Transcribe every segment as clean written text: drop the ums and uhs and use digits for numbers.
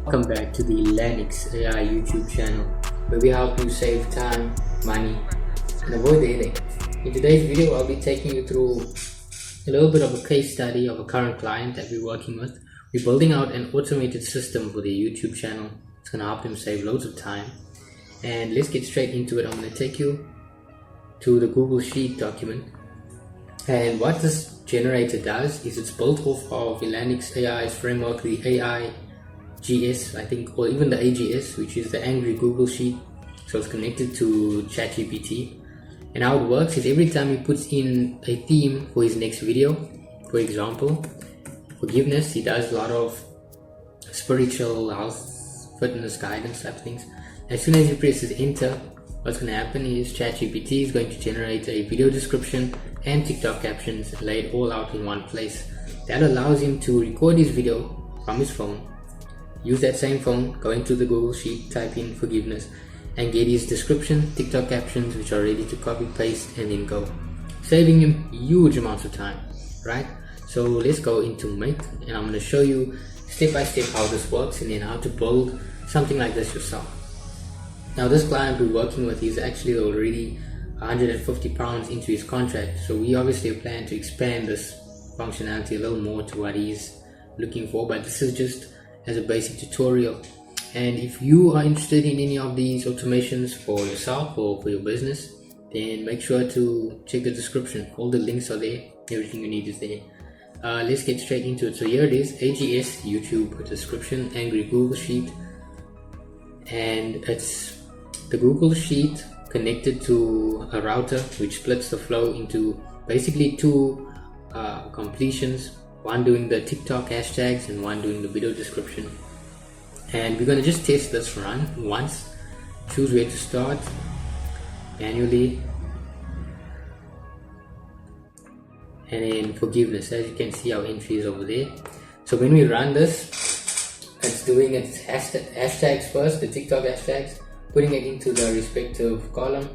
Welcome back to the Elanix AI YouTube channel, where we help you save time, money, and avoid the headache. In today's video, I'll be taking you through a little bit of a case study of a current client that we're working with. We're building out an automated system for their YouTube channel. It's going to help them save loads of time. And let's get straight into it. I'm going to take you to the Google Sheet document. And what this generator does is it's built off of Elanix AI's framework, the AI GS, I think, or even the AGS, which is the Angry Google Sheet. So it's connected to ChatGPT. And how it works is every time he puts in a theme for his next video, for example, forgiveness, he does a lot of spiritual health, fitness, guidance type things. As soon as he presses enter, what's going to happen is ChatGPT is going to generate a video description and TikTok captions and lay it all out in one place. That allows him to record his video from his phone, use that same phone, go into the Google Sheet, type in forgiveness, and get his description, TikTok captions, which are ready to copy, paste, and then go. Saving him huge amounts of time, right? So let's go into Make, and I'm going to show you step by step how this works and then how to build something like this yourself. Now, this client we're working with is actually already 150 pounds into his contract, so we obviously plan to expand this functionality a little more to what he's looking for, but this is just as a basic tutorial. And if you are interested in any of these automations for yourself or for your business, then make sure to check the description. All the links are there, everything you need is there. Let's get straight into it. So here it is, AGS YouTube description, Angry Google Sheet, and it's the Google Sheet connected to a router which splits the flow into basically two completions, one doing the TikTok hashtags and one doing the video description. And we're going to just test this run once. Choose where to start, manually, and then forgiveness. As you can see, our entry is over there. So when we run this, it's doing its hashtags first, the TikTok hashtags, putting it into the respective column,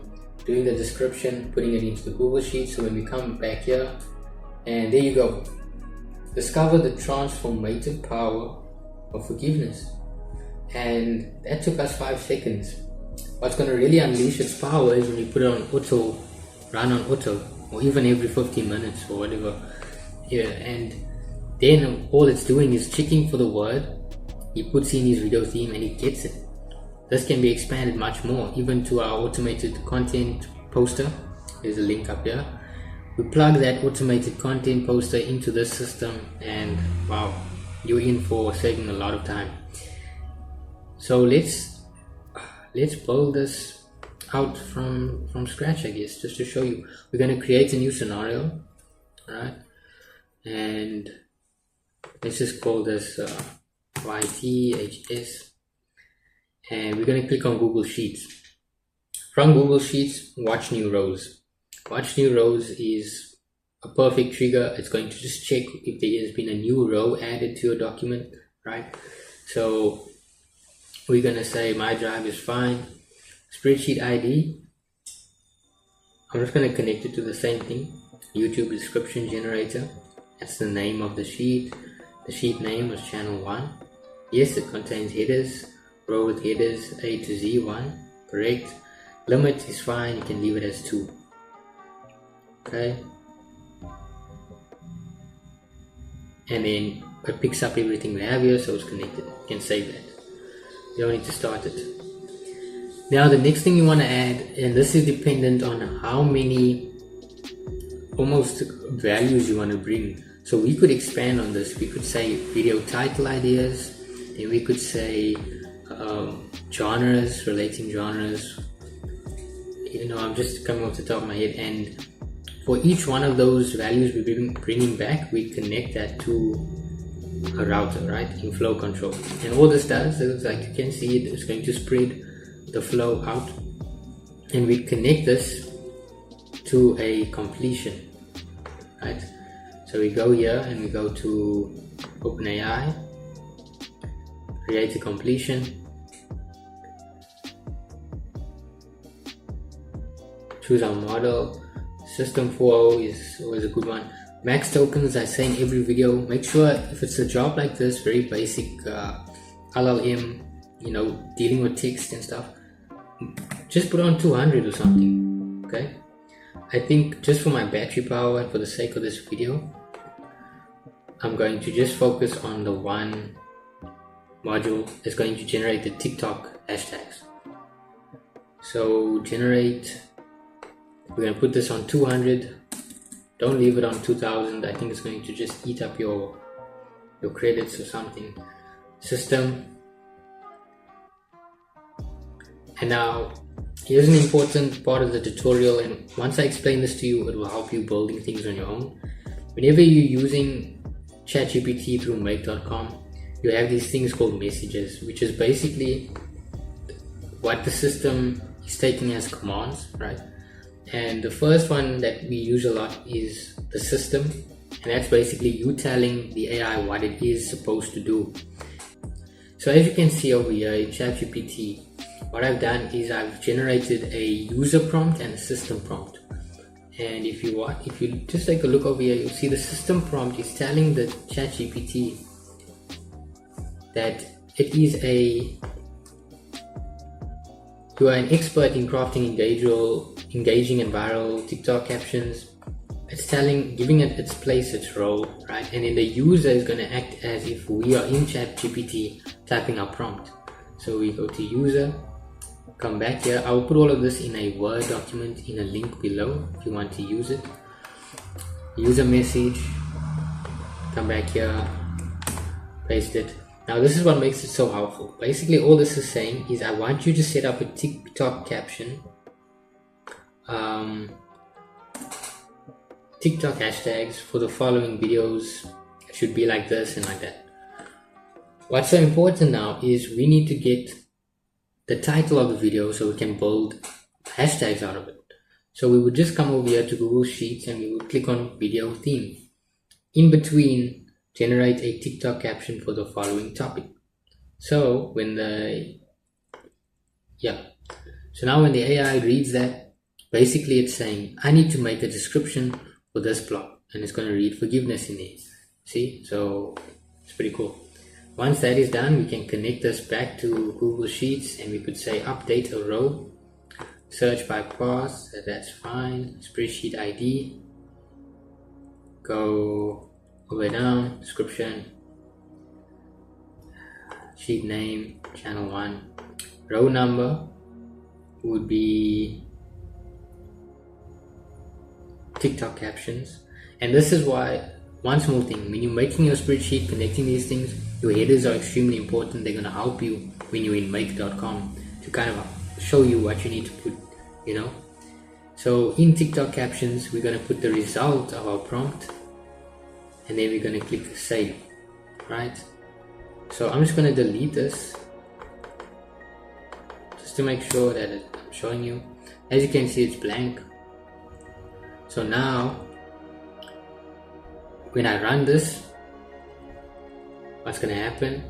doing the description, putting it into the Google Sheet. So when we come back here, and there you go, discover the transformative power of forgiveness. And that took us 5 seconds. What's going to really unleash its power is when you put it on auto, run on auto, or even every 15 minutes or whatever. Yeah, and then all it's doing is checking for the word. He puts in his video theme and he gets it. This can be expanded much more, even to our automated content poster. There's a link up here. We plug that automated content poster into this system, and wow, you're in for saving a lot of time. So let's build this out from scratch, I guess, just to show you. We're going to create a new scenario, right? And let's just call this YTHS, and we're going to click on Google Sheets. From Google Sheets, watch new rows. Watch new rows is a perfect trigger. It's going to just check if there has been a new row added to your document, right? So we're going to say my drive is fine. Spreadsheet ID, I'm just going to connect it to the same thing. YouTube description generator, that's the name of the sheet. The sheet name was channel 1. Yes, it contains headers, row with headers A to Z 1, correct. Limit is fine, you can leave it as 2. Okay, and then it picks up everything we have here, so it's connected. You can save that. You don't need to start it. Now the next thing you want to add, and this is dependent on how many almost values you want to bring. So we could expand on this. We could say video title ideas, and we could say genres, relating genres. You know, I'm just coming off the top of my head, and for each one of those values we're bringing back, we connect that to a router, right, in flow control. And all this does is, like you can see, it's going to spread the flow out, and we connect this to a completion, right? So we go here and we go to OpenAI, create a completion, choose our model. System 4.0 is always a good one. Max tokens, I say in every video, make sure if it's a job like this, very basic LLM, dealing with text and stuff, just put on 200 or something. Okay, I think just for my battery power and for the sake of this video, I'm going to just focus on the one module that's going to generate the TikTok hashtags. So generate, we're going to put this on 200. Don't leave it on 2000. I think it's going to just eat up your credits or something. System. And now here's an important part of the tutorial, and once I explain this to you, it will help you building things on your own. Whenever you're using ChatGPT through make.com, you have these things called messages, which is basically what the system is taking as commands, right? And the first one that we use a lot is the system, and that's basically you telling the AI what it is supposed to do. So as you can see over here in ChatGPT, what I've done is I've generated a user prompt and a system prompt. And if you just take a look over here, you'll see the system prompt is telling the ChatGPT that it is you are an expert in crafting engaging and viral TikTok captions. It's giving it its place, its role, right? And then the user is going to act as if we are in ChatGPT typing our prompt. So we go to user, come back here. I will put all of this in a Word document in a link below if you want to use it. User message, come back here, paste it. Now this is what makes it so helpful. Basically all this is saying is I want you to set up a TikTok caption, TikTok hashtags for the following videos. It should be like this and like that. What's so important now is we need to get the title of the video so we can build hashtags out of it. So we would just come over here to Google Sheets and we would click on video theme. In between, generate a TikTok caption for the following topic. So so now when the AI reads that, basically it's saying I need to make a description for this blog, and it's going to read forgiveness in there. See, so it's pretty cool. Once that is done, we can connect this back to Google Sheets and we could say update a row, search by path, that's fine, spreadsheet ID, go over down, description, sheet name, channel 1, row number would be TikTok captions. And this is why, one small thing, when you're making your spreadsheet, connecting these things, your headers are extremely important. They're going to help you when you're in make.com to kind of show you what you need to put, So in TikTok captions, we're going to put the result of our prompt, and then we're going to click save, right? So I'm just going to delete this just to make sure that I'm showing you. As you can see, it's blank. So now when I run this, what's going to happen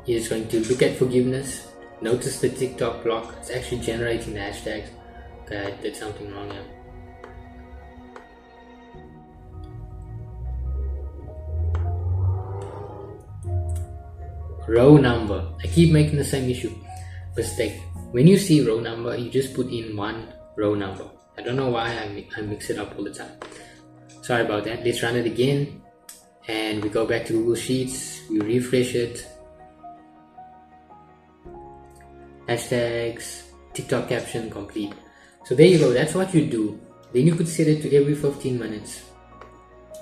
is going to look at forgiveness. Notice the TikTok block, it's actually generating the hashtags. Okay, I did something wrong here. Row number, I keep making the same mistake. When you see row number, you just put in one row number. I don't know why I mix it up all the time. Sorry about that. Let's run it again. And we go back to Google Sheets, we refresh it, hashtags, TikTok caption complete. So there you go, that's what you do. Then you could set it to every 15 minutes.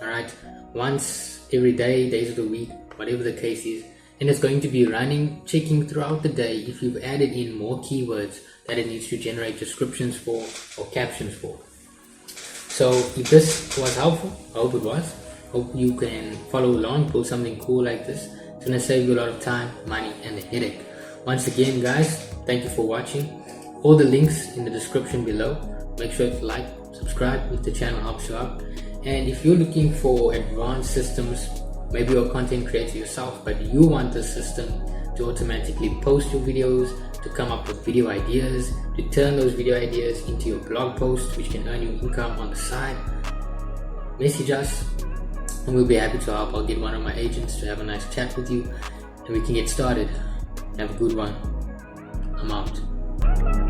Alright, once every day, days of the week, whatever the case is. And it's going to be running, checking throughout the day if you've added in more keywords that it needs to generate descriptions for or captions for. So if this was helpful, I hope it was. Hope you can follow along, pull something cool like this. It's going to save you a lot of time, money, and a headache. Once again, guys, thank you for watching. All the links in the description below. Make sure to like, subscribe if the channel helps you out. And if you're looking for advanced systems, maybe you're a content creator yourself, but you want the system to automatically post your videos, to come up with video ideas, to turn those video ideas into your blog post, which can earn you income on the side, message us and we'll be happy to help. I'll get one of my agents to have a nice chat with you and we can get started. Have a good one. I'm out.